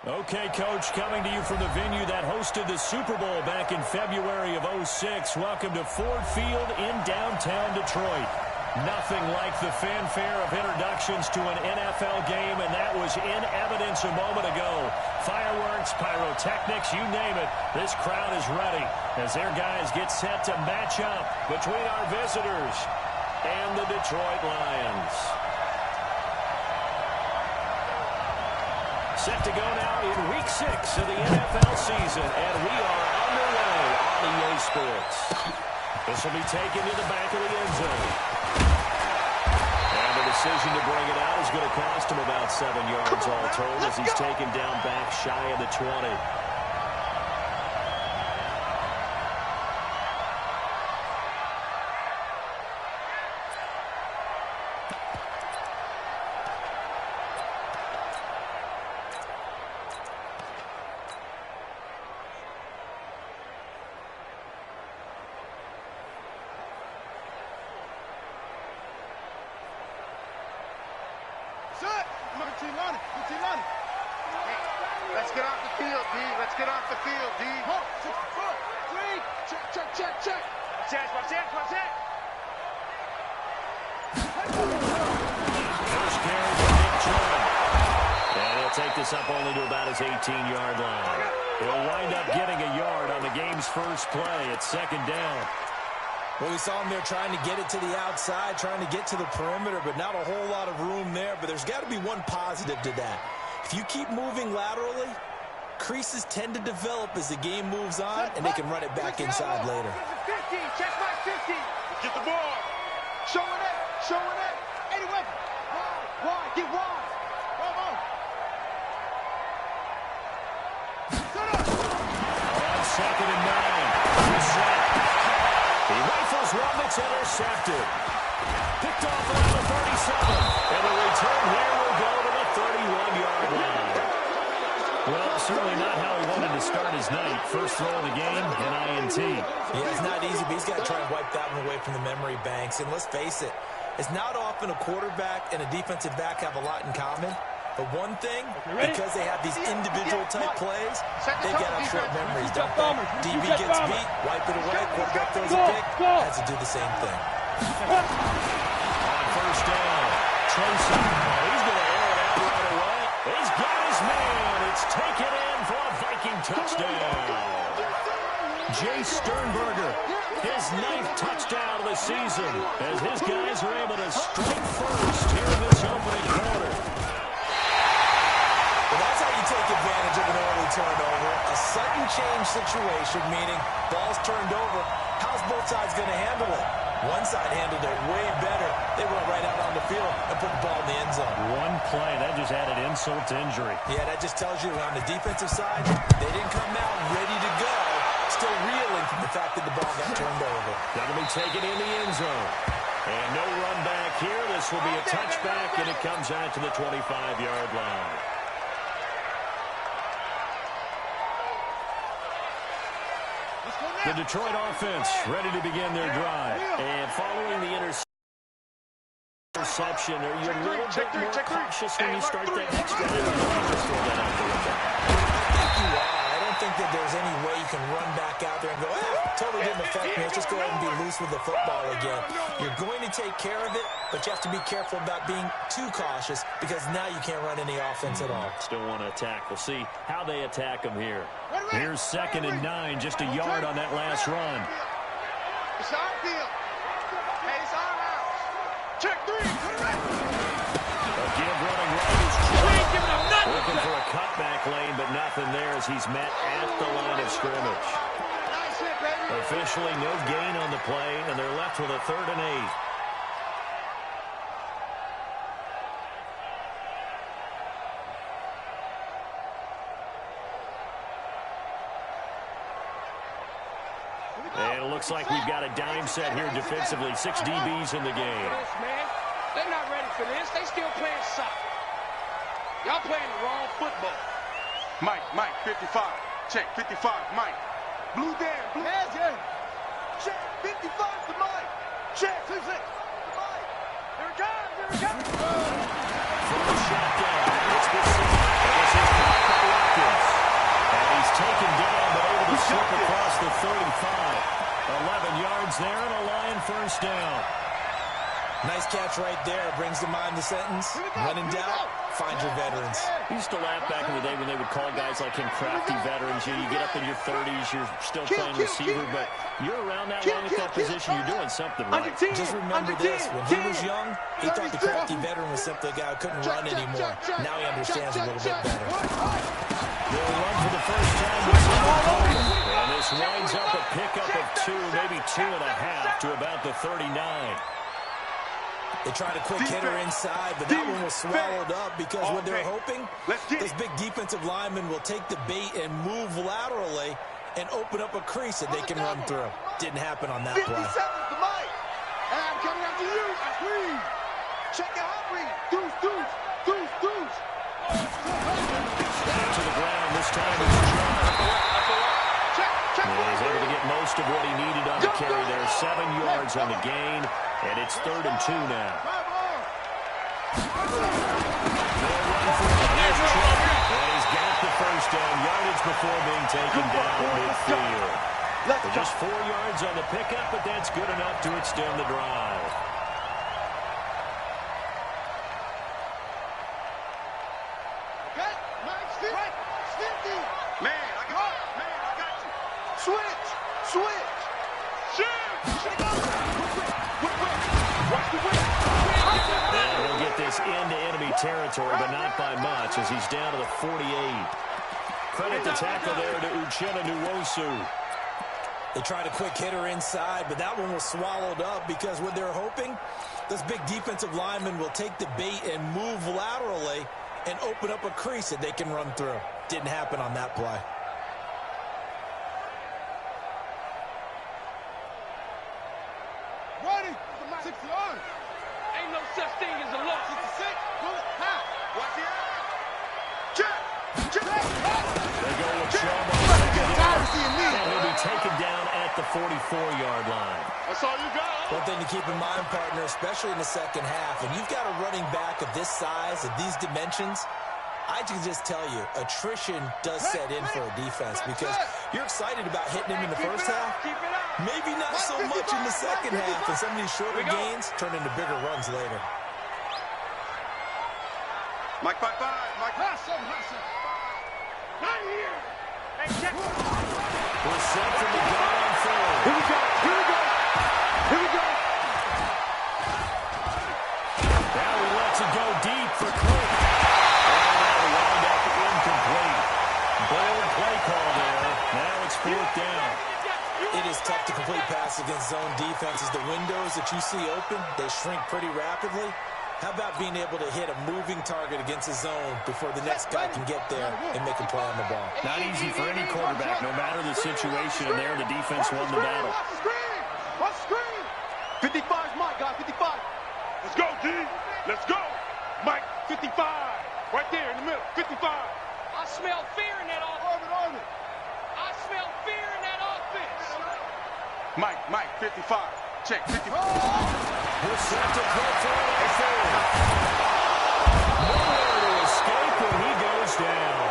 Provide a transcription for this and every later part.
Okay, Coach, coming to you from the venue that hosted the Super Bowl back in February of '06. Welcome to Ford Field in downtown Detroit. Nothing like the fanfare of introductions to an NFL game, and that was in evidence a moment ago. Fireworks, pyrotechnics, you name it. This crowd is ready as their guys get set to match up between our visitors and the Detroit Lions. Set to go now in Week 6 of the NFL season, and we are underway on EA Sports. This will be taken to the back of the end zone. And the decision to bring it out is going to cost him about 7 yards all told as he's taken down back shy of the 20. Let's get off the field, D. Let's get off the field, D. Check. Watch it. First carry for Nick Chubb. And he'll take this up only to about his 18-yard line. He'll wind up getting a yard on the game's first play at second down. Well, we saw him there trying to get it to the outside, trying to get to the perimeter, but not a whole lot of room there. But there's got to be one positive to that. If you keep moving laterally, creases tend to develop as the game moves on, and they can run it back inside later. 50, check my 50. Get the ball. Showing it. 81. Wide, get wide. Come on. On 2nd and 9. Set. He rifles one that's intercepted. Picked off around the 37. And the return here will go to the 31-yard line. Well, certainly not how he wanted to start his night. First throw of the game, an INT. Yeah, it's not easy, but he's got to try and wipe that one away from the memory banks. And let's face it, it's not often a quarterback and a defensive back have a lot in common. But one thing, because they have these individual type plays, they got out short memories, don't they? DB gets beat, wipe it away, quarterback throws a pick, has to do the same thing. On first down, Tracy. He's going to air it out right away. He's got his man. It's taken in for a Viking touchdown. Jay Sternberger, his 9th touchdown of the season, as his guys are able to strike first here in this opening quarter. Well, that's how you take advantage of an early turnover. A sudden change situation, meaning ball's turned over. How's both sides going to handle it? One side handled it way better. They went right out on the field and put the ball in the end zone. One play, that just added insult to injury. Yeah, that just tells you on the defensive side, they didn't come out ready to go. Still reeling from the fact that the ball got turned over. That'll be taken in the end zone. And no run back here. This will be a touchback, and it comes out to the 25-yard line. The Detroit offense ready to begin their drive. And following the interception, are you a little bit more cautious when you start that next drive? I think you are. I don't think that there's any way you can run back out there and go, totally didn't affect me. Let's just go ahead and be loose with the football again. You're going to take care of it, but you have to be careful about being too cautious because now you can't run any offense at all. Still want to attack. We'll see how they attack them here. Here's 2nd and 9, just a yard on that last run. It's our field. Hey, it's our house. Check 3. A give running right is Chubb. Looking for a cutback lane, but nothing there as he's met at the line of scrimmage. Officially no gain on the play, and they're left with a 3rd and 8. And it looks like we've got a dime set here defensively. 6 DBs in the game. They're not ready for this. They still playing soccer. Y'all playing the wrong football. Mike, 55. Check, 55, Mike. Blue down, blue. Yeah. Check, 55 to Mike. Check, 6 to Mike. Here it comes. From the shotgun, it's this is his slip across the 35. 11 yards there and a Lion first down. Nice catch right there. Brings to mind the sentence, when in doubt, find your veterans. We used to laugh back in the day when they would call guys like him crafty veterans. You get up in your 30s, you're still playing receiver, but you're around that long at that position, you're doing something right. Just remember this. When he was young, he thought the crafty veteran was simply a guy who couldn't run anymore. Now he understands a little bit better. They'll run for the first time with and this winds up a pickup of 2, maybe 2.5 to about the 39. They tried a quick hitter inside, but that one was swallowed up because what they're hoping, those big defensive linemen will take the bait and move laterally and open up a crease that they can run through. Didn't happen on that play. 50 seconds to Mike. And I'm coming after you. Reed. Check it out, Reed. Deuce. Down to the ground. This time it's John. He's able to get most of what he needed on the carry there. 7 yards on the gain. And it's 3rd and 2 now. And he's got the first down yardage before being taken down midfield. So just 4 yards on the pickup, but that's good enough to extend the drive. Okay, Mike, Stinky. Man, I got you. Switch. And he'll get this into enemy territory, but not by much, as he's down to the 48. Credit the tackle there to Uchenna Nwosu. They tried a quick hitter inside, but that one was swallowed up because what they're hoping, those big defensive linemen will take the bait and move laterally and open up a crease that they can run through. Didn't happen on that play. Ready. 6 yards. Ain't no such thing as a loss. 66. Bullet. Half. Watch it. Check. They go with Sharma. And he'll be taken down at the 44-yard line. That's all you got. One thing to keep in mind, partner, especially in the second half, when you've got a running back of this size, of these dimensions, I can just tell you, attrition does set in for a defense because you're excited about hitting him in the first half. Maybe not so much in the second half, and some of these shorter gains turn into bigger runs later. Mike 5-5. Mike hustle. Right here. Hey, check. We're set from the gun on third. Here we go. Now he lets it go deep for Cook. And that'll wind up incomplete. Bold play call there. Now it's 4th down. It is tough to complete passes against zone defenses. The windows that you see open, they shrink pretty rapidly. How about being able to hit a moving target against a zone before the next guy can get there and make a play on the ball? Not easy for any quarterback, no matter the situation, and there the defense won the battle. Watch the screen. 55's Mike, guys. 55. Let's go, D. Let's go. Mike, 55. Right there in the middle. 55. I smell fear in that offense. Orbit. I smell fear in that offense. Mike, 55. Check, 55. We're set to play for it third. Nowhere to escape when he goes down.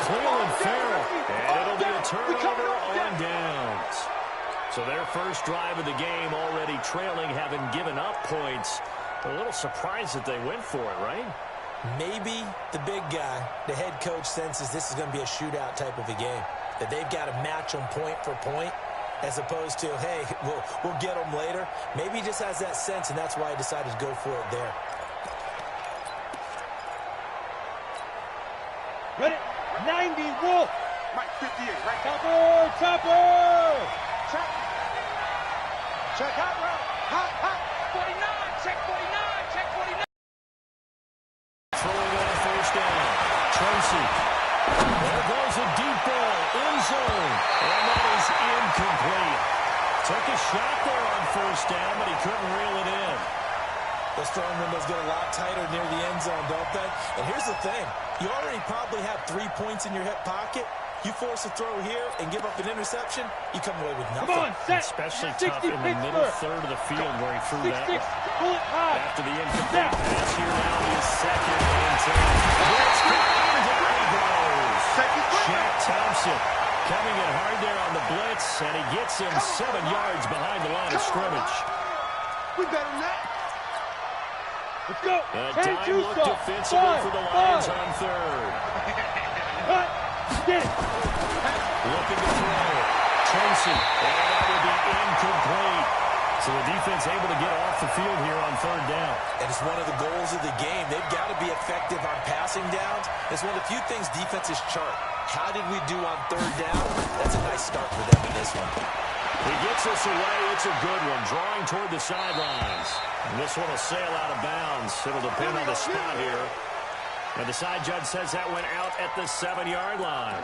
Cleveland Farrell, and it'll be a turnover on downs. So their first drive of the game already trailing, having given up points. A little surprised that they went for it, right? Maybe the big guy, the head coach, senses this is going to be a shootout type of a game, that they've got to match them point for point, as opposed to, hey, we'll get them later. Maybe he just has that sense, and that's why he decided to go for it there. Ready? 90, Wolf. Mike, 58, right there. Chopper. Check out, bro. Hot. 49, check 49. Throwing on first down. Tracy. There goes a deep ball in zone. And that is incomplete. Took a shot there on first down, but he couldn't reel it in. Those throwing windows get a lot tighter near the end zone, don't they? And here's the thing. You already probably have 3 points in your hip pocket. You force a throw here and give up an interception, you come away with nothing. Come on, set. Especially 60 tough in the middle third of the field where he threw that. Pull it high. After the incomplete pass here now is 2nd and 10. Let's go. Down he goes. Shaq Thompson coming in hard there on the blitz, and he gets him 7 yards behind the line of scrimmage. We better than that. Let's go. A time look defensively for the Lions on third. Cut. Get it. Looking to throw. Tracy. And that will be incomplete. So the defense able to get off the field here on third down. And it's one of the goals of the game. They've got to be effective on passing downs. It's one of the few things defenses chart. How did we do on third down? That's a nice start for them in this one. He gets us away. It's a good one. Drawing toward the sidelines. And this one will sail out of bounds. It'll depend on the spot here. And the side judge says that went out at the 7-yard line.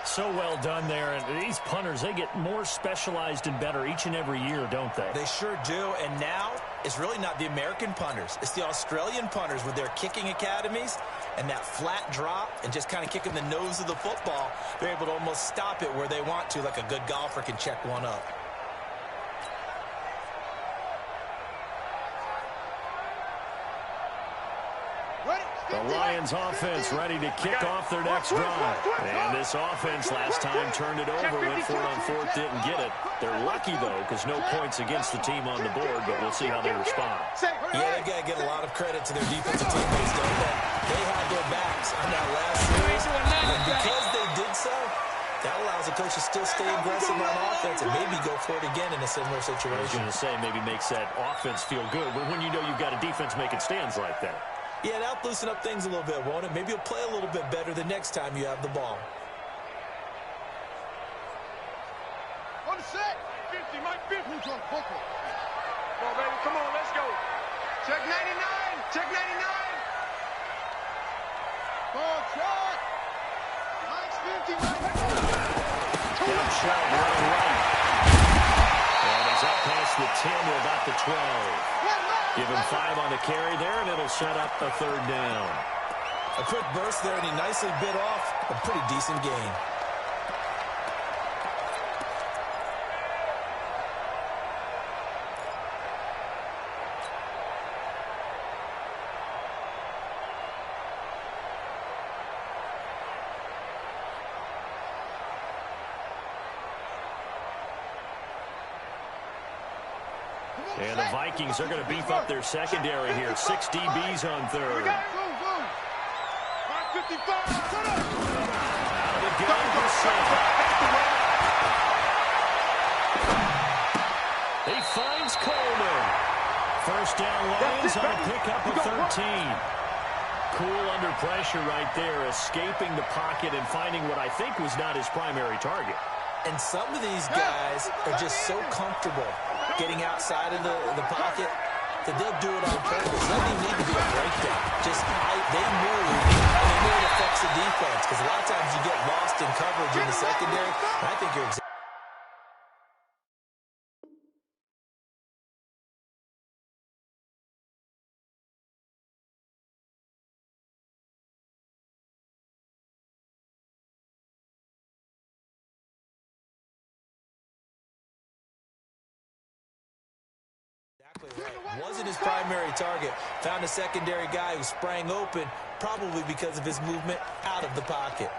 So well done there. And these punters, they get more specialized and better each and every year, don't they? They sure do. And now it's really not the American punters. It's the Australian punters with their kicking academies and that flat drop and just kind of kicking the nose of the football. They're able to almost stop it where they want to, like a good golfer can check one up. The Lions offense ready to kick off their next drive. And this offense last time turned it over, went for it on fourth, didn't get it. They're lucky, though, because no points against the team on the board, but we'll see how they respond. Yeah, they've got to get a lot of credit to their defensive teammates, don't they? They had their backs on that last series, and because they did so, that allows the coach to still stay aggressive on offense and maybe go for it again in a similar situation. I was going to say maybe makes that offense feel good, but when you know you've got a defense making stands like that. Yeah, that'll loosen up things a little bit, won't it? Maybe you'll play a little bit better the next time you have the ball. On the set. 50, Mike 50. Come on, baby. Come on, let's go. Check 99. Check 99. Ball shot. Mike's 50, Mike. Good shot running right. And he's up past the 10 to about the 12. Give him 5 on the carry there, and it'll set up a third down. A quick burst there, and he nicely bit off a pretty decent gain. And the Vikings are going to beef up their secondary here. 6 DBs on third. Out of the gun for Sam. He finds Coleman. First down Lions on a pickup of 13. Cool under pressure right there, escaping the pocket and finding what I think was not his primary target. And some of these guys are just so comfortable getting outside of the pocket that they'll do it on purpose. It doesn't even need to be a breakdown. Just they move, and they know it affects the defense. Because a lot of times you get lost in coverage in the secondary. And I think you're exactly. Right. Wasn't his primary target. Found a secondary guy who sprang open, probably because of his movement out of the pocket.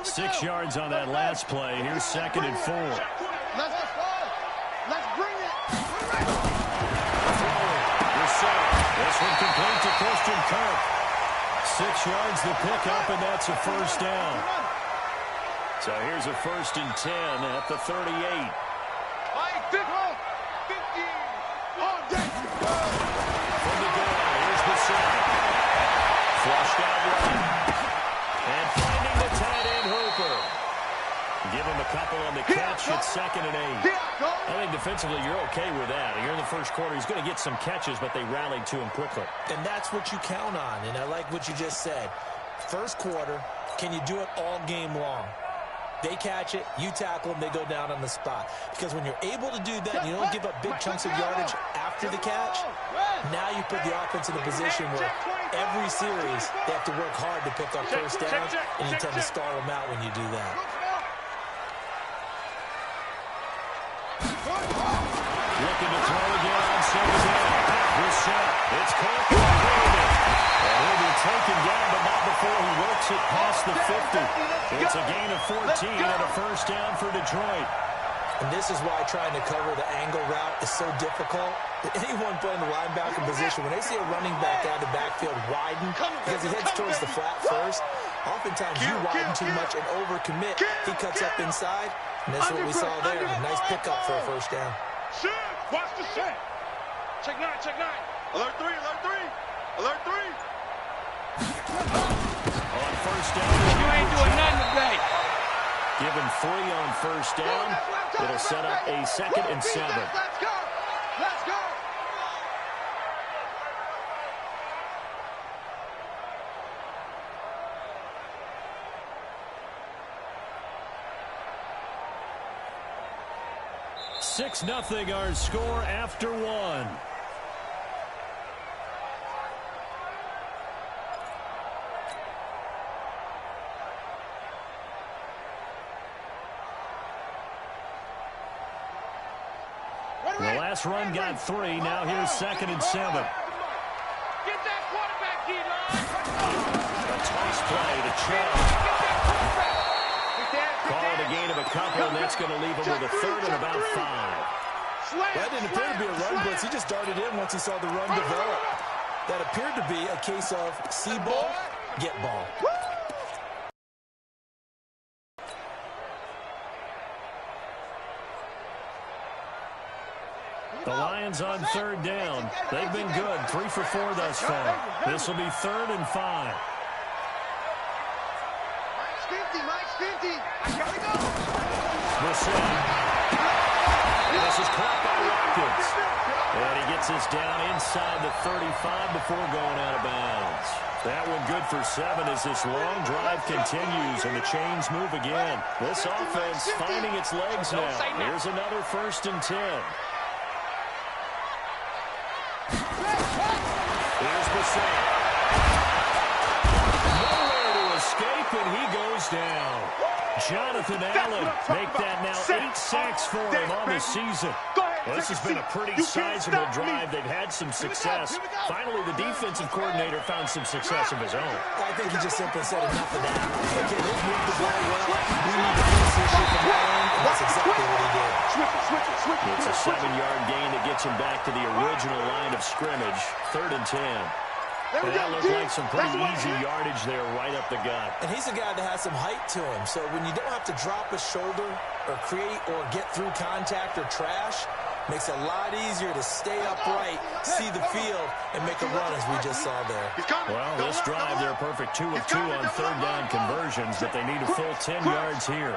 Six yards on that last play. Here's 2nd and 4. Let's bring it. This one complete to Christian Kirk. 6 yards the pickup, and that's a first down. So here's a 1st and 10 at the 38. From the goal, here's the set. Flushed out right. And finding the tight end Hooper. Give him a couple on the catch. It's 2nd and 8. I think defensively you're okay with that. You're in the first quarter. He's going to get some catches, but they rallied to him quickly. And that's what you count on, and I like what you just said. First quarter, can you do it all game long? They catch it, you tackle them, they go down on the spot. Because when you're able to do that and you don't give up big chunks of yardage after the catch, now you put the offense in a position where every series they have to work hard to pick up first downs, and you tend to stall them out when you do that. Looking to throw again on It's caught. And he'll be taken down, but not before he works it past the 50. It's a gain of 14 and a first down for Detroit. And this is why trying to cover the angle route is so difficult. Anyone playing the linebacker position, when they see a running back out of the backfield widen because he heads towards the flat first, oftentimes you widen too much and overcommit. He cuts up inside, and that's what we saw there. A nice pickup for a first down. Watch the set. Check 9, check 9. Alert 3, alert 3. Alert 3. On first down. You ain't doing nothing today. Given 3 on first down, it'll set up a 2nd and 7. Let's go. Let's go. Six nothing our score after 1. The last run got 3. Now here's 2nd and 7. Get that quarterback, D-line. A toss play to Chubb. Call it a gain of a couple, and that's going to leave him with a 3rd and about 5. That didn't appear to be a run blitz. He just darted in once he saw the run develop. That appeared to be a case of see ball, get ball. The Lions on 3rd down. They've been good. 3 for 4 thus far. This will be 3rd and 5. Mike's 50. I gotta go. This is caught by Watkins. And he gets this down inside the 35 before going out of bounds. That one good for 7 as this long drive continues and the chains move again. This offense finding its legs now. Here's another 1st and 10. Here's Brissett. Nowhere to escape, and he goes down. Jonathan Allen make that now 8 sacks for him on the season. Well, this has been a pretty sizable drive. They've had some success. Finally, the defensive coordinator found some success of his own. I think he just simply said enough of that. Okay, let's move the ball well. We need to finish this shit from now on, and that's exactly what he did. It's a 7-yard gain that gets him back to the original line of scrimmage. 3rd and 10. And that looked like some pretty easy yardage there right up the gut. And he's a guy that has some height to him. So when you don't have to drop a shoulder or create or get through contact or trash, makes it a lot easier to stay upright, see the field, and make a run as we just saw there. Well, this drive, they're a perfect 2 of 2 on 3rd down conversions, but they need a full 10 yards here.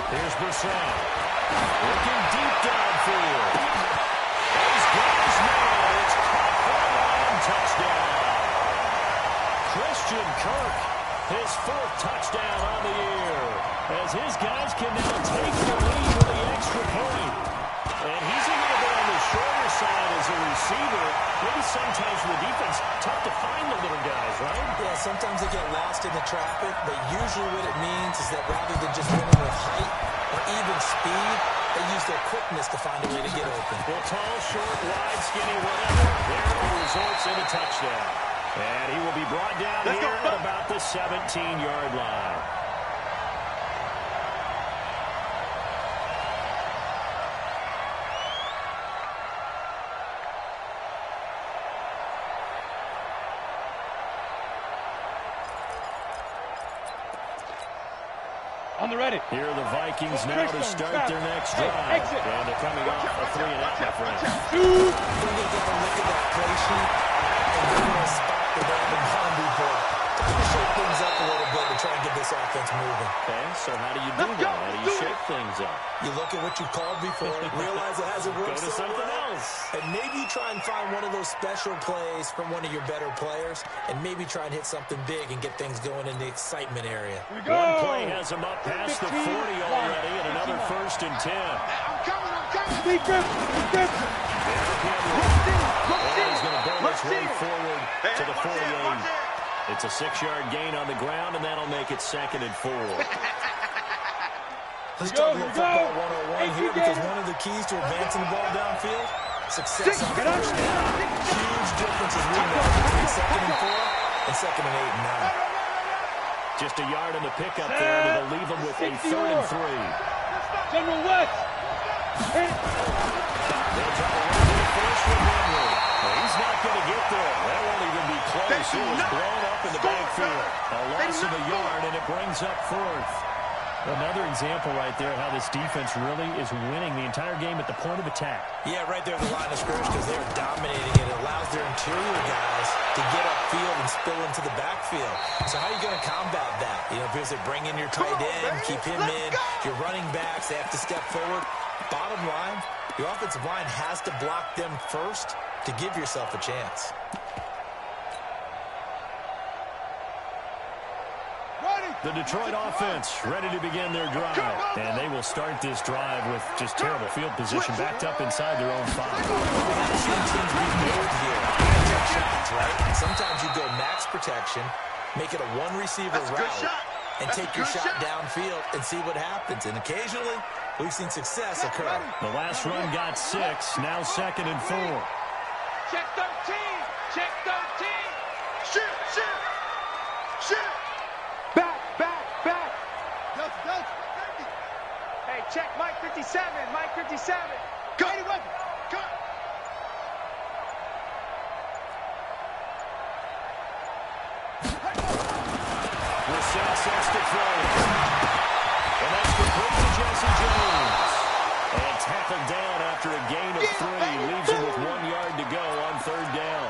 Here's Brissett. Looking deep downfield. Those guys know it's caught for a Lion touchdown. Christian Kirk, his 4th touchdown on the year, as his guys can now take the lead with the extra point. And he's a little bit on the shorter side as a receiver. Maybe sometimes for the defense, tough to find the little guys, right? Yeah, sometimes they get lost in the traffic, but usually what it means is that rather than just winning with height or even speed, they use their quickness to find a way to get open. Well, tall, short, wide, skinny, whatever. There it results in a touchdown. And he will be brought down here at about the 17-yard line. On the ready. Here are the Vikings now to start their next drive. And they're coming off a 3-and-out, my friend. We're going to get a look at that play sheet and we're going to spot the random bomb report. Time to shake things up a little bit to try and get this offense moving. Okay, so how do you do that? How do you shake things up? You look at what you called before, realize it hasn't worked Go to something else. and maybe try and find one of those special plays from one of your better players, and maybe try and hit something big and get things going in the excitement area. One play has him up past the 40 already, and another 1st and 10. I'm coming. Deep grip. He's going to burn his way forward to the 48. It's a 6-yard gain on the ground, and that'll make it 2nd and 4. Let's talk about football 101 here because one of the keys to advancing the ball downfield, success on first down. Huge differences we know between 2nd and 4 and 2nd and 8 and 9. Just a yard on the pickup there, and it'll leave them with a 3rd and 3. General West. They'll try to run to the first with Henry. Well, he's not going to get there. That won't even be close. It was blown up in the backfield. A loss of a yard, and it brings up 4th. Another example right there how this defense really is winning the entire game at the point of attack. Yeah, right there at the line of scrimmage because they're dominating it. It allows their interior guys to get upfield and spill into the backfield. So how are you going to combat that? You know, because they bring in your tight end, keep him in, your running backs, they have to step forward. Bottom line, your offensive line has to block them first to give yourself a chance. The Detroit offense ready to begin their drive. And they will start this drive with just terrible field position backed up inside their own 5. We've seen teams be built here. Shots, right? Sometimes you go max protection, make it a one-receiver route, and take your shot downfield and see what happens. And occasionally, we've seen success occur. The last run got 6, now 2nd and 4. Check 13. Check 13. Shoot. Back. Hey, check Mike 57. Mike 57. Cut. Brissett sets to throw. And that's complete to Jesse Jones. And tackled down after a gain of 3. Leaves him with 1 yard to go on 3rd down.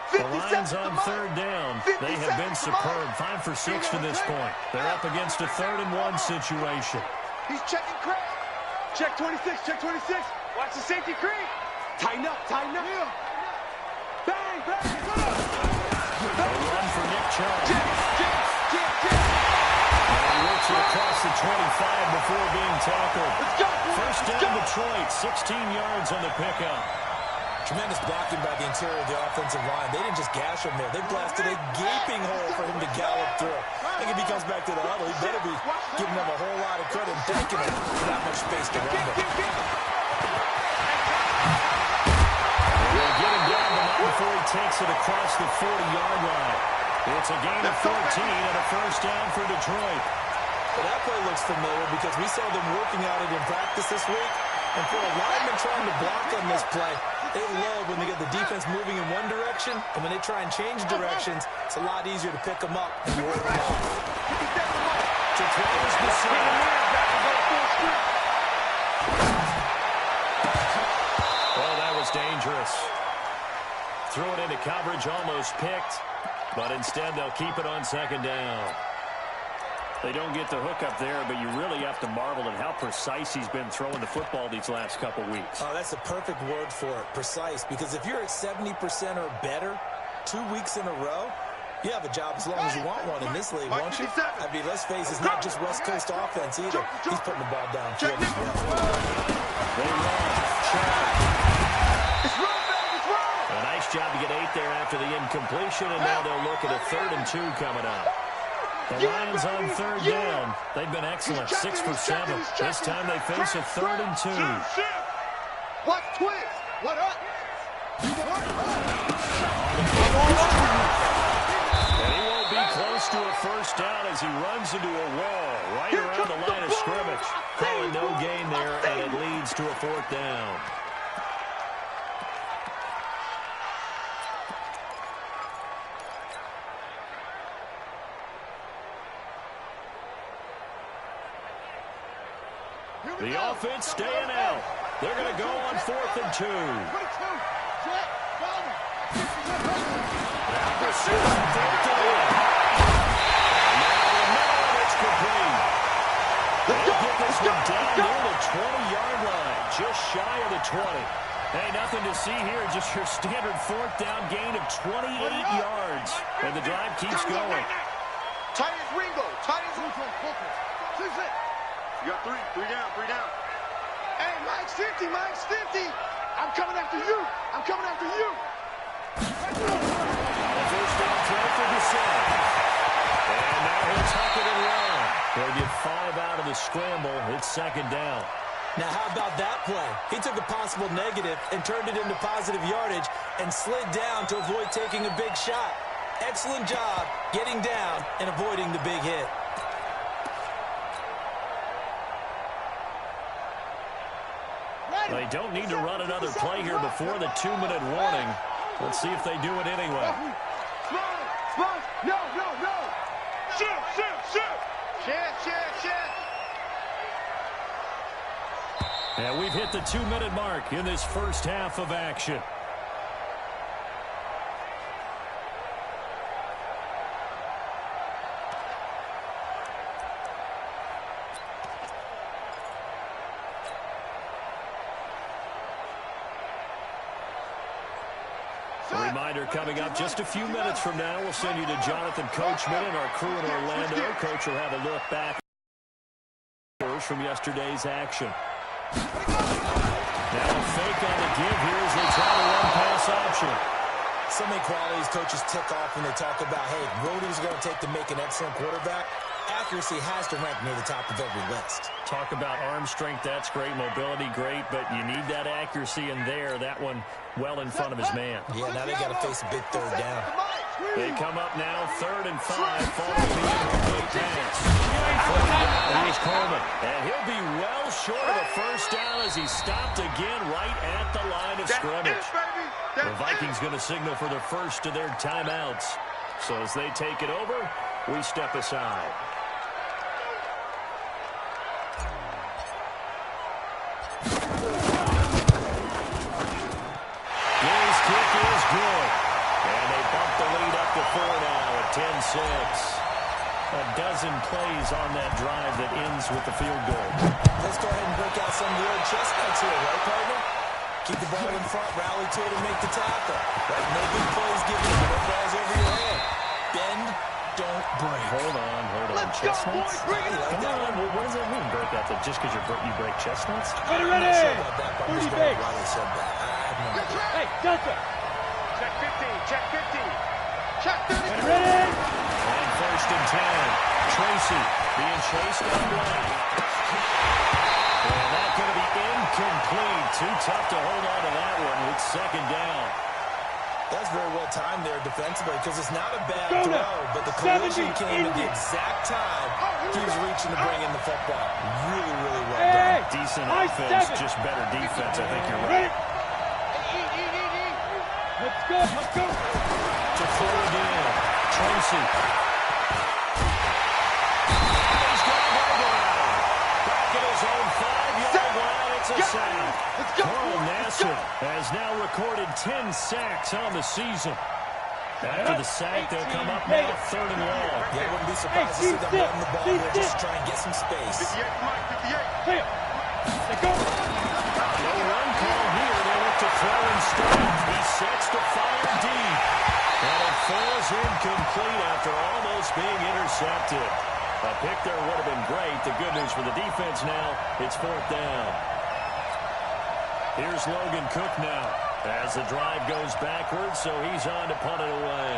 The Lions on 3rd down. They have been superb. 5 for 6 to this point. They're up against a 3rd and 1 situation. He's checking Craig. Check 26. Watch the safety creep. Tighten up. Bang. A run for Nick Chubb. And he works it across the 25 before being tackled. First down Detroit, 16 yards on the pickup. Tremendous blocking by the interior of the offensive line. They didn't just gash him there. They blasted a gaping hole for him to gallop through. I think if he comes back to the huddle, he better be giving them a whole lot of credit and thanking him for that much space to run with. They'll get him down the line before he takes it across the 40-yard line. It's a gain of 14 and a first down for Detroit. Well, that play looks familiar because we saw them working on it in practice this week. And for a lineman trying to block on this play, they love when they get the defense moving in one direction, and when they try and change directions, it's a lot easier to pick them up and ward them off. To throw is Brissett. Oh, that was dangerous. Threw it into coverage, almost picked, but instead they'll keep it on 2nd down. They don't get the hook up there, but you really have to marvel at how precise he's been throwing the football these last couple weeks. Oh, that's the perfect word for it, precise, because if you're at 70% or better 2 weeks in a row, you have a job as long as you want one in this league, won't you? I mean, let's face it, it's not just West Coast offense either. He's putting the ball downfield as well. They run. It's wrong. A nice job to get 8 there after the incompletion, and now they'll look at a 3rd and 2 coming up. The Lions on 3rd down. They've been excellent, 6 for 7. This time they face a 3rd and 2. What twist? What up? And he won't be close to a first down as he runs into a wall right around the line of scrimmage. Calling no gain there, and it leads to a 4th down. The offense staying out. They're going to go on 4th and 2. Now Brissett on 4th down. Now it's complete. They'll get this one down near the 20-yard line, just shy of the 20. Hey, nothing to see here, just your standard 4th down gain of 28 yards. And the drive keeps going. Tight as Ringo. You got 3 down. Hey, Mike's 50. I'm coming after you. A first down throw for Brissett. And They'll get 5 out of the scramble. It's second down. Now, how about that play? He took a possible negative and turned it into positive yardage and slid down to avoid taking a big shot. Excellent job getting down and avoiding the big hit. They don't need to run another play here before the 2-minute warning. Let's see if they do it anyway. No. Shoot. And we've hit the 2-minute mark in this first half of action. A reminder coming up just a few minutes from now. We'll send you to Jonathan Coachman and our crew in Orlando. Coach will have a look back from yesterday's action. Now a fake on the give here as they try to run pass option. So many qualities coaches tick off when they talk about, hey, what is it going to take to make an excellent quarterback? Accuracy has to rank near the top of every list. Talk about arm strength, that's great. Mobility, great, but you need that accuracy in there. That one well in front of his man. Yeah, now they got to face a big third down. They come up now, 3rd and 5, following the incomplete pass. Here's Coleman, and he'll be well short of a first down as he's stopped again right at the line of scrimmage. The Vikings going to signal for the first of their timeouts. So as they take it over, we step aside. His kick is good. And they bump the lead up to 4 now at 10-6. A dozen plays on that drive that ends with the field goal. Let's go ahead and break out some of the old chestnuts here, right, partner? Keep the ball in front, rally to it, and make the tackle. Right? No big plays given up. No balls over your head. Bend, don't break. Hold on. Chestnuts? Come on, what does that mean, break out? Just because you break chestnuts? Ready! I'm not sure about that, but I'm just going why they said that. I have no idea. Hey, Delta! Check 15. Check 30. Ready! And 1st and 10. Tracy being chased down left. And that's going to be incomplete. Too tough to hold on to that one with 2nd down. That's very well timed there defensively because it's not a bad throw, but the collision came at the exact time he was reaching to bring in the football. Really, really well done. Decent offense, just better defense. I think you're right. Let's go. To throw again. Tracy. He's got it down. Back at his own 5-yard line. It's a sack. Carl Nassib has now recorded 10 sacks on the season. After the sack, they'll come up now 3rd and long. Yeah, I wouldn't be surprised to see them run the ball here just to try and get some space. 58, Mike, 58. Let's go. No run call here. They look to throw instead. He sets to fire deep. And it falls incomplete after almost being intercepted. A pick there would have been great. The good news for the defense now, it's 4th down. Here's Logan Cook now as the drive goes backwards, so he's on to punt it away.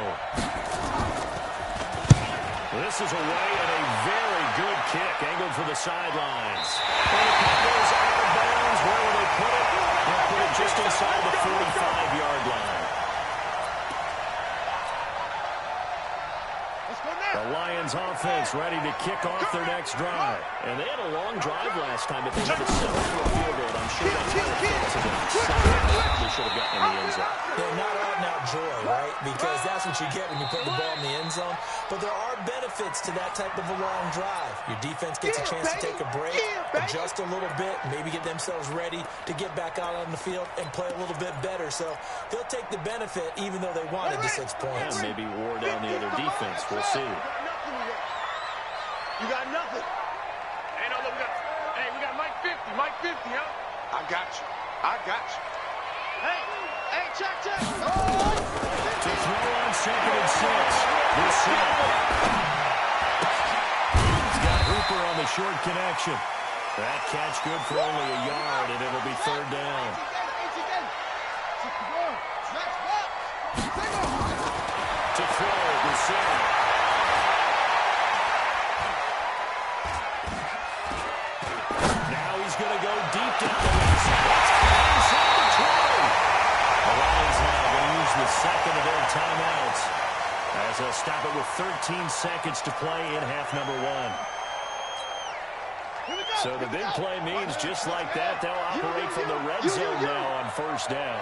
This is away and a very good kick, angled for the sidelines. And the punt goes out of bounds. Where will they put it? They'll put it just inside the 45-yard line. The Lions offense ready to kick off their next drive. And they had a long drive last time, but they had to settle for a field goal. I'm sure that's what it feels to them. They should have gotten in the end zone. They're not out and out joy, right? Because that's what you get when you put the ball in the end zone. But there are benefits to that type of a long drive. Your defense gets a chance to take a break, adjust a little bit, maybe get themselves ready to get back out on the field and play a little bit better. So they'll take the benefit even though they wanted the 6 points. And maybe wore down the other defense. We'll see. You got nothing. Hey, no, look, we got Mike 50, huh? I got you. Hey, check. Oh! To throw on 2nd and 6. This set. He's got Hooper on the short connection. That catch good for only a yard, and it'll be 3rd down. To throw, this set. deep down the left side. That's inside the 20. The Lions now going to use the second of their timeouts as they'll stop it with 13 seconds to play in half number 1. So the big play means just like that, they'll operate from the red zone now on first down.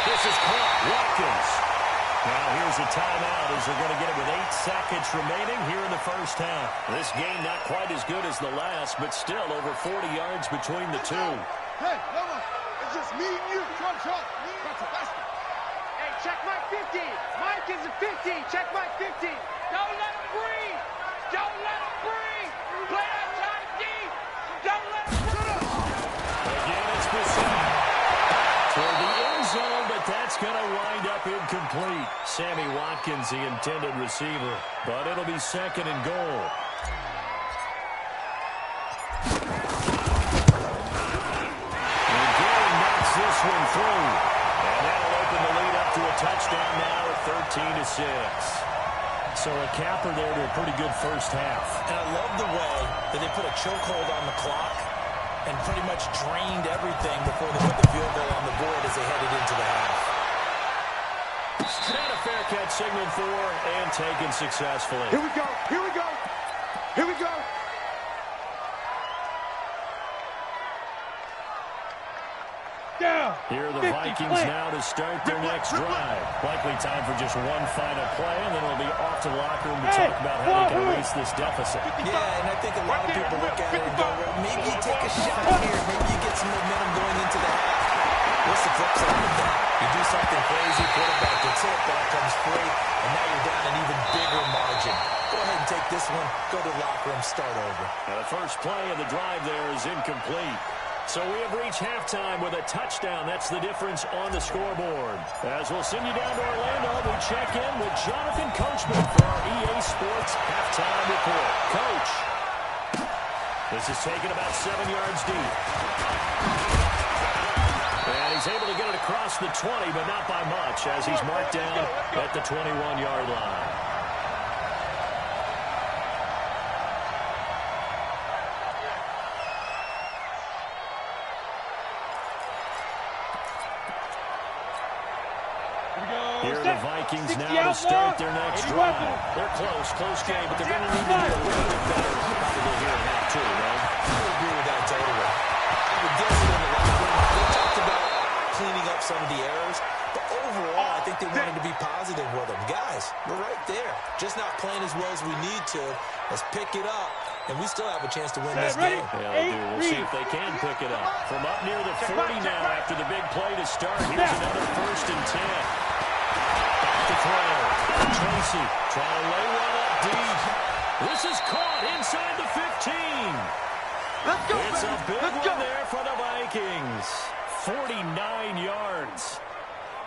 This is caught. Watkins. Now here's a timeout as they're going to get it with 8 seconds remaining here in the first half. This game not quite as good as the last, but still over 40 yards between the two. Hey, hold on. It's just me and you. Hey, check Mike 15. Mike is a 15. Check Mike 15. Don't let him breathe. Don't let him breathe. Play outside deep. Don't let him breathe. Again, it's Bissett. Toward the end zone, but that's going to wind up incomplete. Sammy Watkins, the intended receiver, but it'll be second and goal. And Gary knocks this one through. And that'll open the lead up to a touchdown now at 13-6. So a capper there to a pretty good first half. And I love the way that they put a chokehold on the clock and pretty much drained everything before they put the field goal on the board as they headed into the half. And a fair catch signaled for and taken successfully. Here we go. Here we go. Here we go. Down. Here are the Vikings now to start their next drive. Likely time for just one final play, and then it'll be off to the locker room to talk about how they can erase this deficit. Yeah, and I think a lot of people look at it and go, well, maybe you take a shot here. Maybe you get some momentum going into the half. What's the flip side of that? You do something crazy, quarterback gets hit, ball comes free, and now you're down an even bigger margin. Go ahead and take this one, go to the locker room, start over. Now the first play of the drive there is incomplete. So we have reached halftime with a touchdown. That's the difference on the scoreboard. As we'll send you down to Orlando, we check in with Jonathan Coachman for our EA Sports Halftime Report. Coach, this is taken about 7 yards deep. And he's able to get it across the 20, but not by much, as he's marked down at the 21-yard line. Here are the Vikings now to start their next drive. They're close game, but they're going to need to do a little bit better probably here in half 2, right? I agree with that totally. I would guess it in the locker room. They talked about cleaning up some of the errors, but overall, I think they wanted to be positive with them. Guys, we're right there. Just not playing as well as we need to. Let's pick it up, and we still have a chance to win this game. Yeah, they do. We'll see if they can pick it up. From up near the 40 now after the big play to start. Here's another 1st and 10. To throw. Tracy trying to lay one up deep. This is caught inside the 15. Let's go, It's a big Let's one go. there for the Vikings. 49 yards.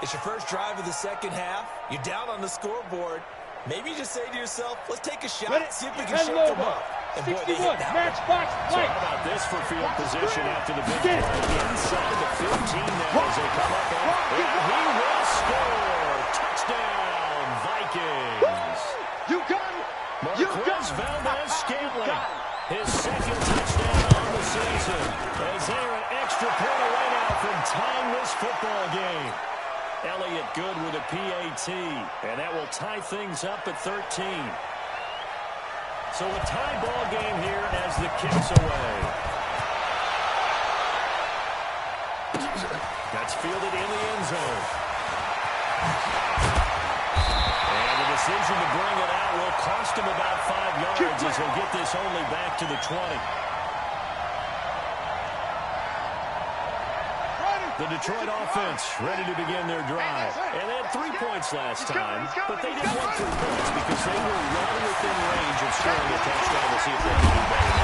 It's your first drive of the second half. You're down on the scoreboard. Maybe you just say to yourself, let's take a shot, see if we can shake them up. And boy, they hit that one. So how about this for field position after the big play? Inside the 15 now as they come up on. And he will score. Touchdown, Vikings. You got it. You got Marquez it. Valdez-Scantling. His second touchdown on the season. As they're an extra point away now from tying this football game. Elliott good with a PAT. And that will tie things up at 13. So a tie ball game here as the kick's away. That's fielded in the end zone. And the decision to bring it out will cost him about 5 yards as he'll get this only back to the 20. The Detroit offense ready to begin their drive. And they had 3 points last time, but they didn't want 3 points because they were well within range of scoring a touchdown. We'll see if they can do better.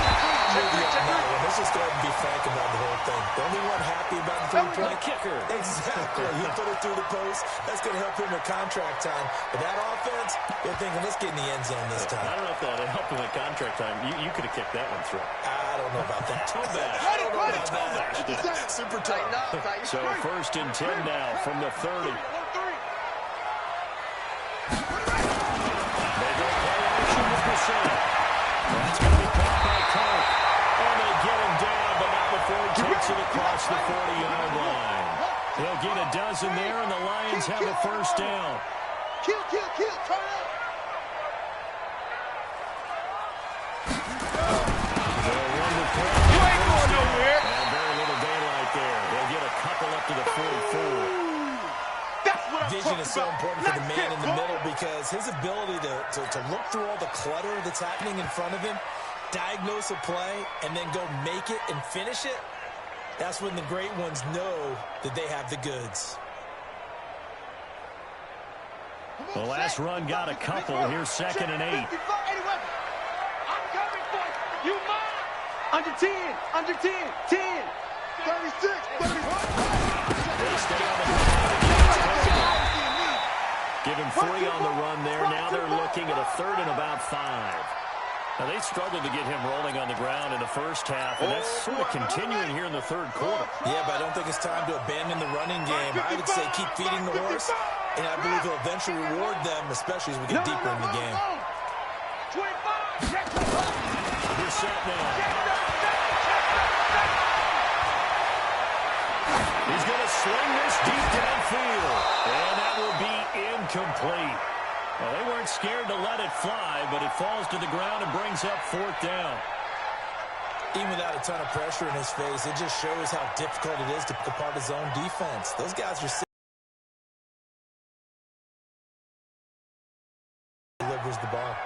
Let's just go ahead and be frank about the whole thing. The only one happy about the three-point kicker. Exactly. He put it through the post. That's going to help him at contract time. But that offense, they're thinking, let's get in the end zone this time. I don't know if that'll help him at contract time. You could have kicked that one through. I don't know about that. Toe bash. I don't know about that. Super tough. So 1st and 10 now from the 30. They go play action with Purcell. That's going to be caught by Clark. And they get him down, but not before he takes it across the 40-yard line. He'll get a dozen there, and the Lions have a first down. Kill, turn up. They'll run the play. You ain't going nowhere. And very little daylight there. They'll get a couple up to the 44. Vision is so important for the man in the middle because his ability to look through all the clutter that's happening in front of him, diagnose a play, and then go make it and finish it, that's when the great ones know that they have the goods. The last run got a couple. Here's 2nd and 8. I'm coming for you. You mine. Under 10. Under 10. 10. 36. They stay on the give him 3 on the run there. Now they're looking at a 3rd and about 5. Now, they struggled to get him rolling on the ground in the first half, and that's sort of continuing here in the 3rd quarter. Yeah, but I don't think it's time to abandon the running game. I would say keep feeding the horse, and I believe he'll eventually reward them, especially as we get deeper in the game. 25. You're set now. He's going to sling this deep downfield, and that will be incomplete. Well, they weren't scared to let it fly, but it falls to the ground and brings up 4th down. Even without a ton of pressure in his face, it just shows how difficult it is to pick apart his own defense. Those guys are delivers the ball.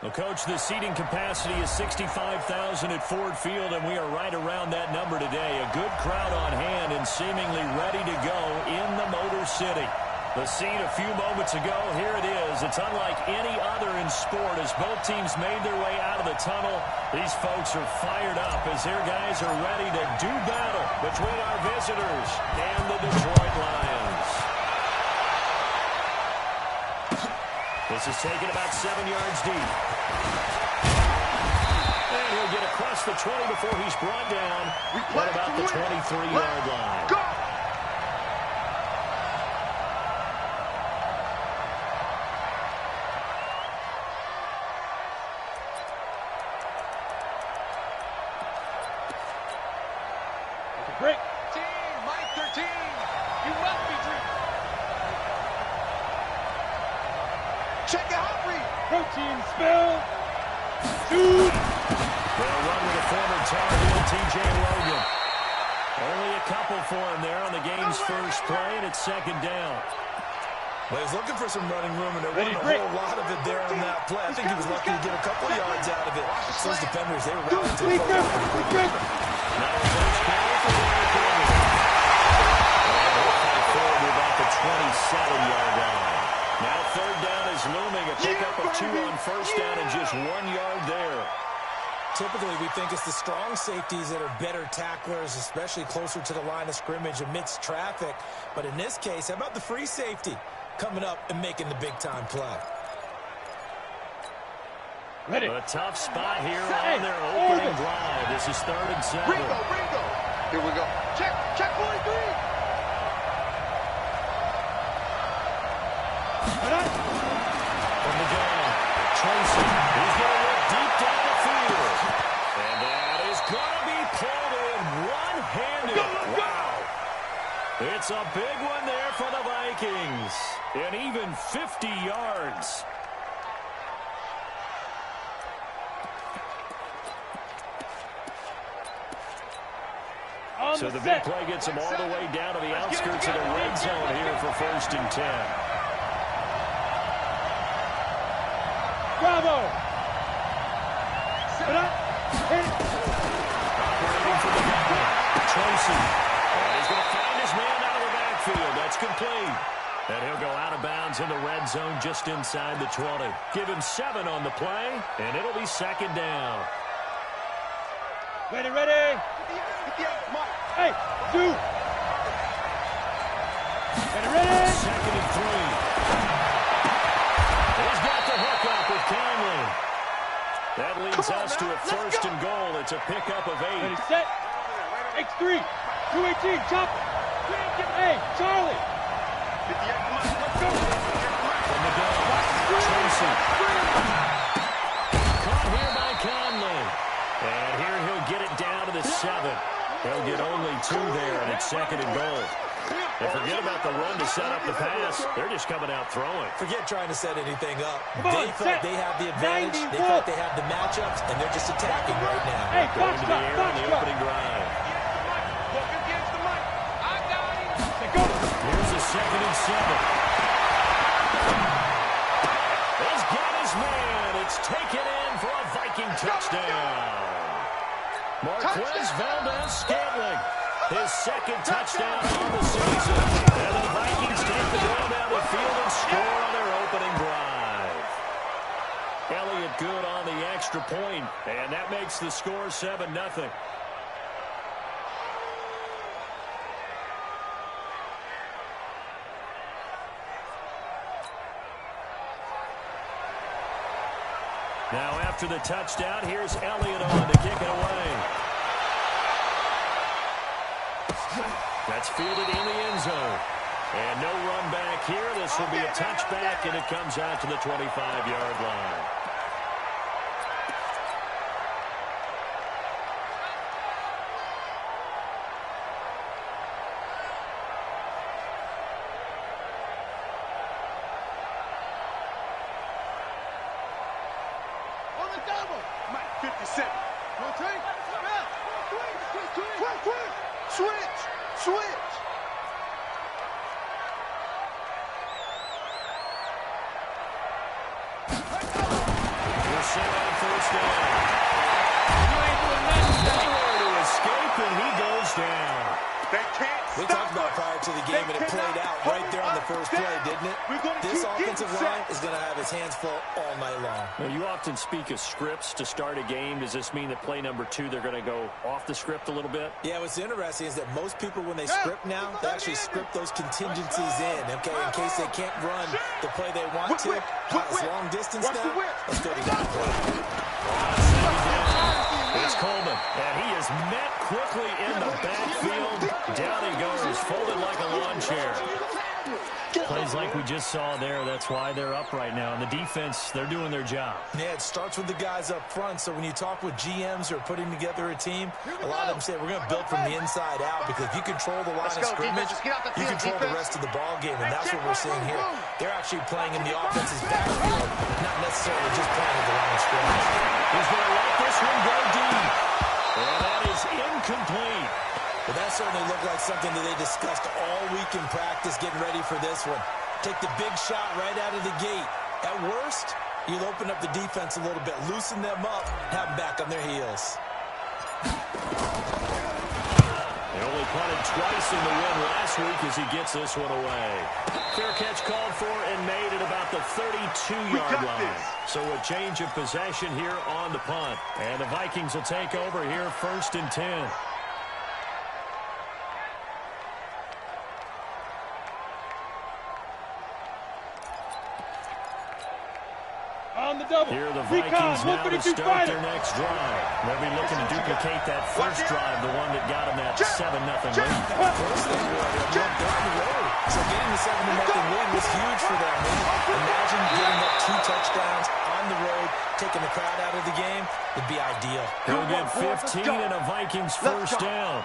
Well, Coach, the seating capacity is 65,000 at Ford Field, and we are right around that number today. A good crowd on hand and seemingly ready to go in the Motor City. The scene a few moments ago, here it is. It's unlike any other in sport as both teams made their way out of the tunnel. These folks are fired up as their guys are ready to do battle between our visitors and the Detroit Lions. This is taken about 7 yards deep. And he'll get across the 20 before he's brought down. What about the 23-yard line? Go! Break. Mike 13. You must be dreaming. Check it out, read. Protein spill. Shoot. They'll run with a former Tar Heel, T.J. Logan. Only a couple for him there on the game's first play, and it's second down. Well, he was looking for some running room, and there wasn't a whole lot of it there on that play. I think he was lucky to get a couple of yards out of it. Those defenders, they were rallying to the football. Now first down for Derrick Henry. And he'll fight forward to about the 27-yard line. Now third down is looming. A pickup of 2 on first down and just 1 yard there. Typically, we think it's the strong safeties that are better tacklers, especially closer to the line of scrimmage amidst traffic. But in this case, how about the free safety coming up and making the big-time play? Ready. A tough spot here on their opening drive. This is 3rd and 7. Ringo. Here we go. Check 43. From the gun, Tracy. He's going to look deep down the field. And that is going to be pulled in one-handed. Wow. It's a big one there for the Vikings. And even 50 yards. So the big play gets them all the way down to the outskirts of the red zone here for 1st and 10. Bravo. Operating from the back. Tracy. And he's going to find his man out of the backfield. That's complete. And he'll go out of bounds in the red zone just inside the 20. Give him 7 on the play, and it'll be 2nd down. Ready. Mike. Hey, 2. Ready. 2nd and 3. He's got the hook up with Conley. That leads us to a 1st and goal. It's a pickup of 8. Ready, set. X3. 218, chop. Hey, Charlie. 58, Mike. Let's go. From the gun, Tracy. Caught here by Conley. And here he'll get it down to the 7. They'll get only 2 there, and it's 2nd and goal. And forget about the run to set up the pass. They're just coming out throwing. Forget trying to set anything up. Come on, They felt they have the advantage. They felt they have the matchups, and they're just attacking right now. Hey, Going to the air on the opening drive. Look against the mic. I got him. Go. Here's a 2nd and 7. He's got his man. It's taken in for a Viking touchdown. Marquez Valdez-Scantling, his 2nd touchdown on the season. And the Vikings take the ball down the field and score on their opening drive. Elliott good on the extra point, and that makes the score 7-0. Now after the touchdown, here's Elliott on to kick it away. That's fielded in the end zone. And no run back here. This will be a touchback, and it comes out to the 25-yard line. On the double. Mike 57. Rotate. Quick. Switch. first down. You ain't doing nothing today. Nowhere to escape, and he goes down. They can't We stop talked about us. prior to the game, and it played out right there on the first play, didn't it? This offensive line is going to have his hands full all night long. Now, you often speak of scripts to start a game. Does this mean that play number 2, they're going to go off the script a little bit? Yeah, what's interesting is that most people, when they script now, they actually script those contingencies in, okay, in case they can't run the play they want to. It's long distance now. Let's go to that play. It's Coleman, and he is met quickly in the backfield. Down he goes, folded like a lawn chair. Plays like we just saw there. That's why they're up right now. And the defense, they're doing their job. Yeah, it starts with the guys up front. So when you talk with GMs who are putting together a team, a lot of them say we're going to build from the inside out, because if you control the line of scrimmage, you control the rest of the ball game, and that's what we're seeing here. They're actually playing in the offense's backfield, not necessarily just playing at the line of scrimmage. He's going to let this one go deep. And that is incomplete. But that certainly looked like something that they discussed all week in practice, getting ready for this one. Take the big shot right out of the gate. At worst, you'll open up the defense a little bit, loosen them up, have them back on their heels. They only punted twice in the win last week as he gets this one away. Fair catch called for and made at about the 32-yard line. So a change of possession here on the punt. And the Vikings will take over here 1st and 10. On the double. Here are the Vikings now to start fighter. their next drive. They'll be looking to duplicate that first drive, the one that got them that 7-0 lead. First thing they're down the road. So getting the 7-0 lead was huge for them. Imagine getting up 2 touchdowns on the road, taking the crowd out of the game. It'd be ideal. He'll get 15 and a Vikings first down.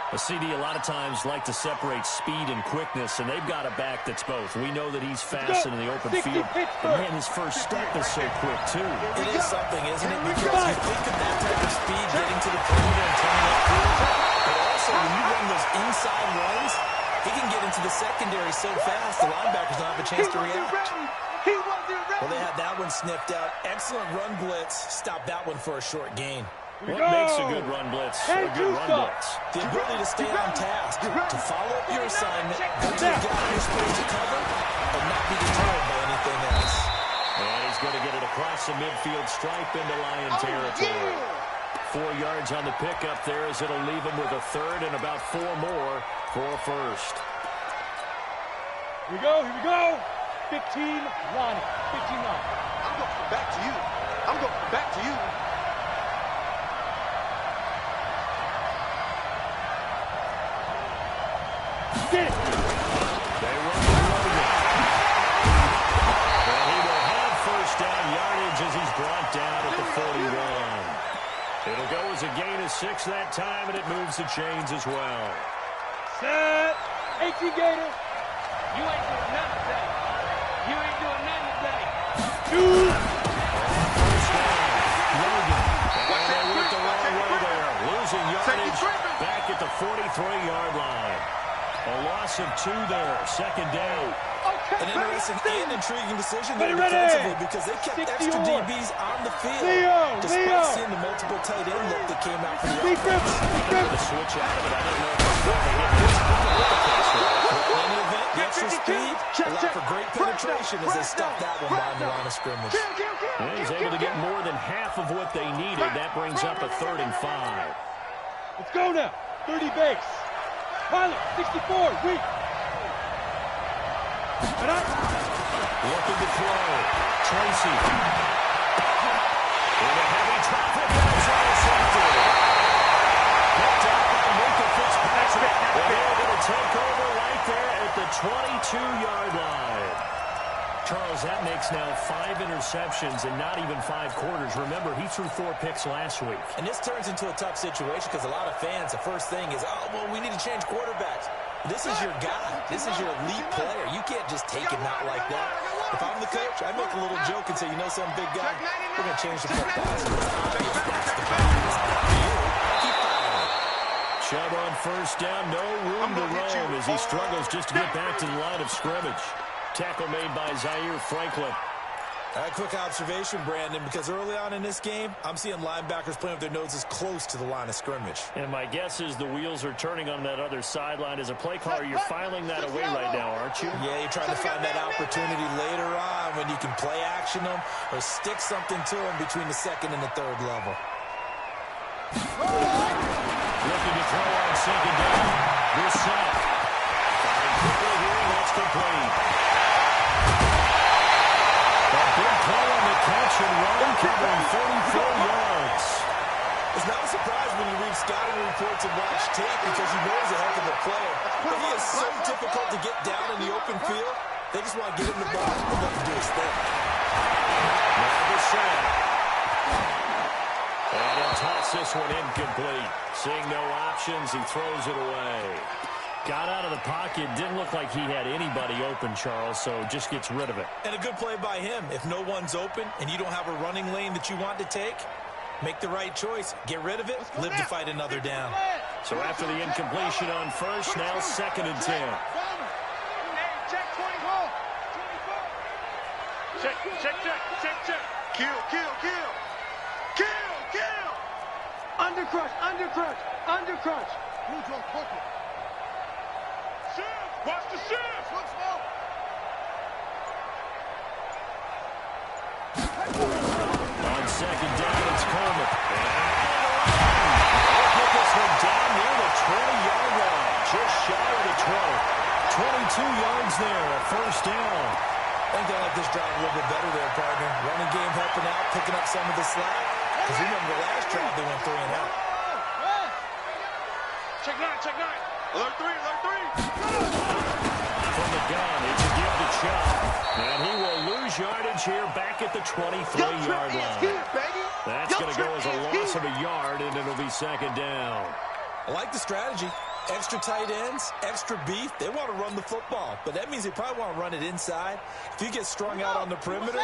A CD a lot of times like to separate speed and quickness, and they've got a back that's both. We know that he's fast in the open field, but man, his first step is so quick, too. It is something, isn't it? Because you think of that type of speed getting to the perimeter and turning up field, but also when you run those inside runs, he can get into the secondary so fast, the linebackers don't have a chance to react. Well, they had that one sniffed out. Excellent run blitz. Stop that one for a short gain. What makes a good run blitz a good run blitz? The ability to stay on task, to follow up your assignment, go to the guy you're supposed to cover, and not be deterred by anything else. And he's going to get it across the midfield stripe into Lion territory. 4 yards on the pickup there as it'll leave him with a third and about 4 more for a first. Here we go, here we go. 15 line. 15 line. I'm going back to you. I'm going back to you. Get it. They run the Logan. And he will have first down yardage as he's brought down at the 41. It'll go as a gain of 6 that time, and it moves the chains as well. Set. 18 Gator. You ain't doing nothing today. You ain't doing nothing today. 2. First down, Logan. And they went the wrong way there. Losing yardage back at the 43-yard line. A loss of 2 there. Second down. An interesting and intriguing decision there defensively, because they kept extra DBs on the field, despite seeing the multiple tight end look that came out for the offense. The switch out of it. I don't know if it's going to hit this. In any event, the extra speed allowed for great penetration as they stopped that one behind the line of scrimmage. Yeah, he's able to get more than half of what they needed. That brings up a 3rd and 5. Let's go now. 30 base. Pilot, 64, weak. Looking to throw. Tracy. In a heavy traffic outside center. Picked up by Luka Fitzpatrick. And they're going to take over right there at the 22-yard line. Charles, that makes now 5 interceptions in not even 5 quarters. Remember, he threw 4 picks last week. And this turns into a tough situation because a lot of fans, the first thing is, oh, well, we need to change quarterbacks. This is your guy. This is your elite player. You can't just take him out like that. If I'm the coach, I'd make a little joke and say, you know some big guy? We're going to change the play. That's the balance. Keep firing. Chubb on first down. No room to roam as he struggles just to get back to the line of scrimmage. Tackle made by Zaire Franklin. A quick observation, Brandon, because early on in this game, I'm seeing linebackers playing with their noses close to the line of scrimmage. And my guess is the wheels are turning on that other sideline. As a play caller, you're filing that away right now, aren't you? Yeah, you're trying to find that opportunity later on when you can play action them or stick something to them between the second and the third level. Looking to throw on second down. This set. Firing quickly here, that's complete. Big play on the catch and run, covering 34 yards. It's not a surprise when you read scouting reports and watch tape because you know he's a heck of a player. But he is so difficult to get down in the open field. They just want to get him the ball and let him do his thing. Now the set. And he'll toss this one incomplete. Seeing no options, he throws it away. Got out of the pocket. Didn't look like he had anybody open, Charles, so just gets rid of it. And a good play by him. If no one's open and you don't have a running lane that you want to take, make the right choice. Get rid of it. Live to fight another down. So after the incompletion on first, now 2nd and 10. Check 24. Check. Kill. Undercrush. Blue draw pocket. Shift. Watch the shift. Look small. On second down, it's Coleman. And get this one down near the 20-yard line. Just shy of the 20. 22 yards there, a first down. I think they like this drive a little bit better there, partner. Running game helping out, picking up some of the slack. Because remember the last drive they went 3 and out. Check 9. Alert 3. From the gun, it's a give the chop. And he will lose yardage here back at the 23-yard line. That's going to go as a loss of a yard, and it'll be 2nd down. I like the strategy. Extra tight ends, extra beef. They want to run the football, but that means they probably want to run it inside. If you get strung out on the perimeter,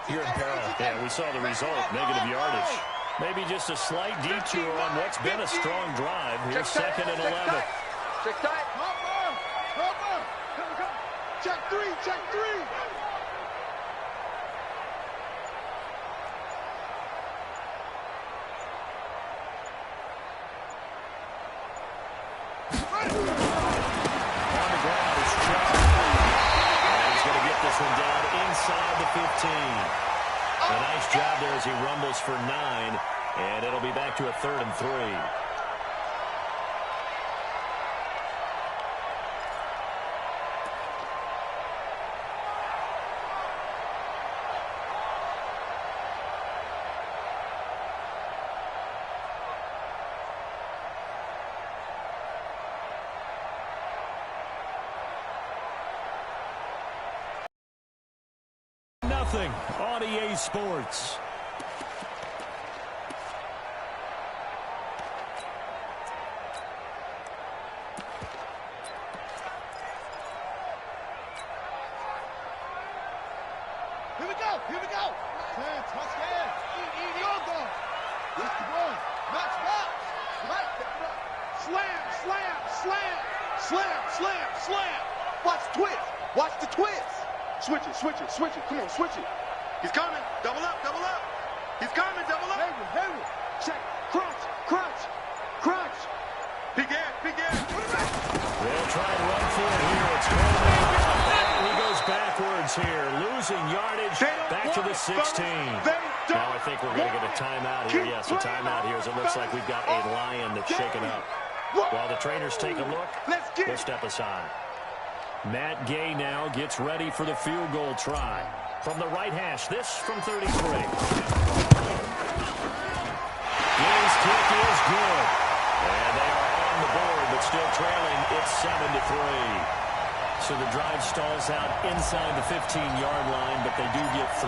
you're in peril. Yeah, we saw the result, negative yardage. Maybe just a slight detour on what's been a strong drive. Here's 2nd and 11. Check tight. Check 3. On the ground is Chubb. And he's going to get this one down inside the 15. A nice job there as he rumbles for 9. And it'll be back to a 3rd and 3. On EA Sports. Here we go. 10, touchdown. Field goal. This the one. Match box. Slam. Watch the twist. Switch it. Come on, switch it. He's coming. Double up. He's coming. Double up. Henry. Check. Crunch. Big air. They'll try and run for it here. It's Coleman. And he goes backwards here. Losing yardage back to the 16. Now I think we're going to get a timeout here. Yes, a timeout here as it looks like we've got a lion that's shaken up. While the trainers take a look, we'll step aside. Matt Gay now gets ready for the field goal try. From the right hash, this from 33. Gay's kick is good. And they are on the board, but still trailing. It's 7-3. So the drive stalls out inside the 15-yard line, but they do get 3.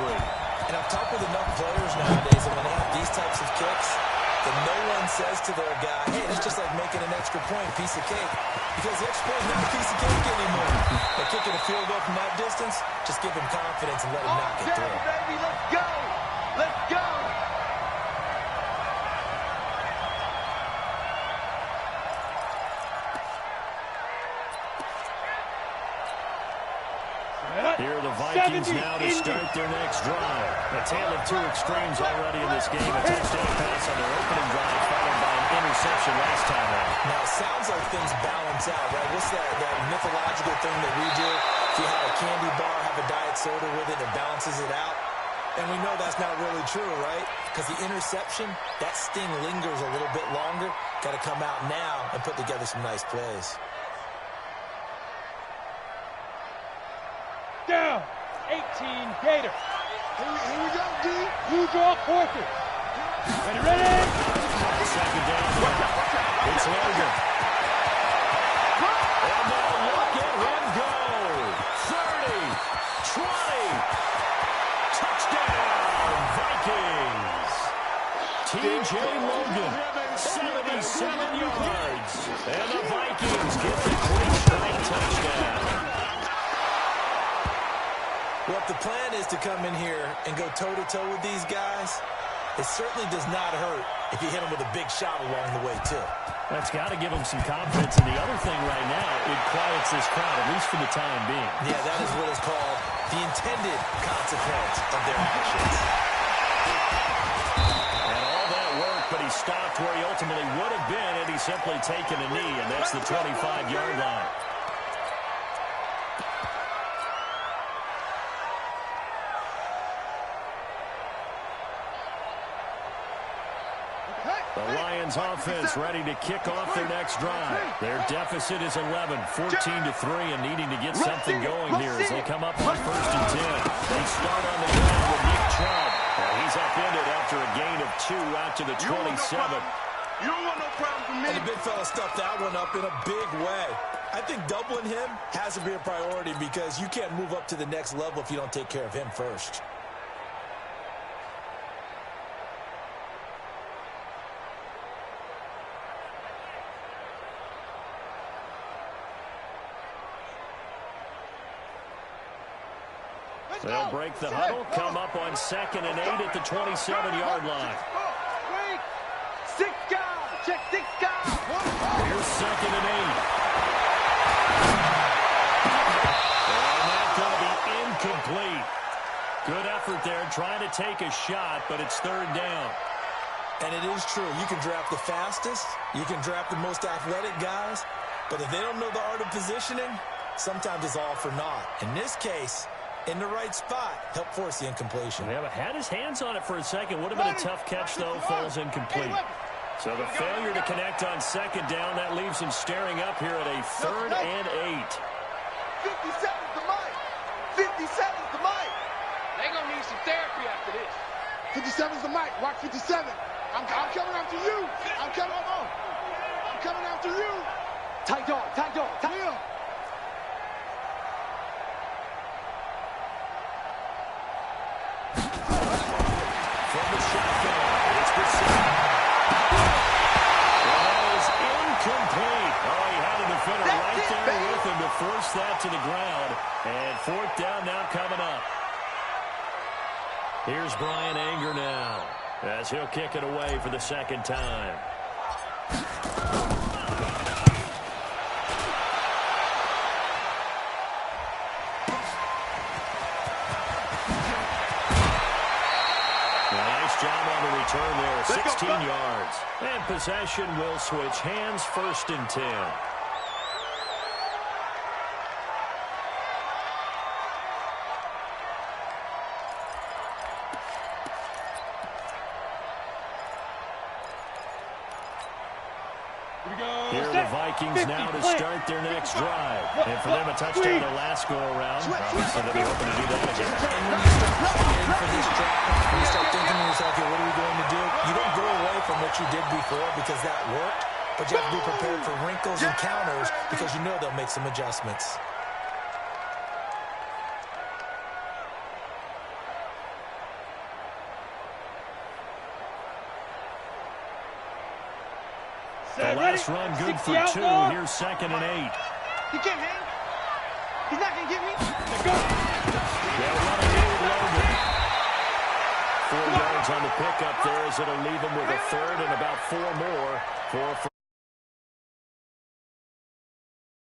And I've talked with enough players nowadays, and when they have these types of kicks, that no one says to their guy, hey, it's just like making an extra point, piece of cake. Because the extra point is not a piece of cake anymore. But kicking a field goal from that distance, just give him confidence and let him knock it through. Baby, let's go. Here are the Vikings Vikings now to start their next drive. A tale of two extremes already in this game. A touchdown pass on their opening drive, followed by an interception last time out. Now, it sounds like things balance out, right? What's that mythological thing that we do? If you have a candy bar, have a diet soda with it, it balances it out. And we know that's not really true, right? Because the interception, that sting lingers a little bit longer. Got to come out now and put together some nice plays. Down. 18 Gator. Here we go, D. You draw quarters. Ready? Second down. It's Logan. And now look at him go. 30, 20. Touchdown, Vikings. T.J. Logan, 77 yards. And the Vikings get the three-strike touchdown. Well, if the plan is to come in here and go toe-to-toe with these guys, it certainly does not hurt if you hit them with a big shot along the way, too. That's got to give them some confidence. And the other thing right now, it quiets this crowd, at least for the time being. Yeah, that is what is called the intended consequence of their actions. And all that work, but he stopped where he ultimately would have been had he simply taken a knee, and that's the 25-yard line. The Lions offense ready to kick off their next drive. Their deficit is 11, 14-3, and needing to get something going here as they come up on 1st and 10. They start on the ground with Nick Chubb. He's upended after a gain of 2 out to the 27. You don't want no problem with me. And the big fella stuffed that one up in a big way. I think doubling him has to be a priority because you can't move up to the next level if you don't take care of him first. They'll break the huddle, come up on 2nd and 8 at the 27-yard line. Wait. 6 guys. Check 6 guys. Here's 2nd and 8. And that's going to be incomplete. Good effort there, trying to take a shot, but it's 3rd down. And it is true. You can draft the fastest. You can draft the most athletic guys. But if they don't know the art of positioning, sometimes it's all for naught. In this case, in the right spot, help force the incompletion. Yeah, but had his hands on it for a second. Would have been a tough catch, though. Falls incomplete. So the failure to connect on 2nd down, that leaves him staring up here at a 3rd and 8. 57's the mic. 57's the mic. They're going to need some therapy after this. 57's the mic. Watch 57. I'm coming after you. I'm coming after you. Tight dog. Yeah. From the shotgun, it's the second. That is incomplete. Oh, he had a defender right there with him to force that to the ground. And 4th down now coming up. Here's Brian Anger now as he'll kick it away for the 2nd time. Nice job on the return there, 16 yards. And possession will switch hands, 1st and 10. Here are the Vikings now to start their next drive. And for them, a touchdown their last go-around. Obviously, they'll be hoping to do that again. And when you start planning for this drive, when you start thinking to yourself, okay, what are we going to do? You don't go away from what you did before because that worked, but you have to be prepared for wrinkles and counters because you know they'll make some adjustments. The last run good for 2. Here's 2nd and 8. He can't hang. He's not going to get me. They'll run it here with Logan. 4 yards on the pickup there as it'll leave him with a 3rd and about 4 more for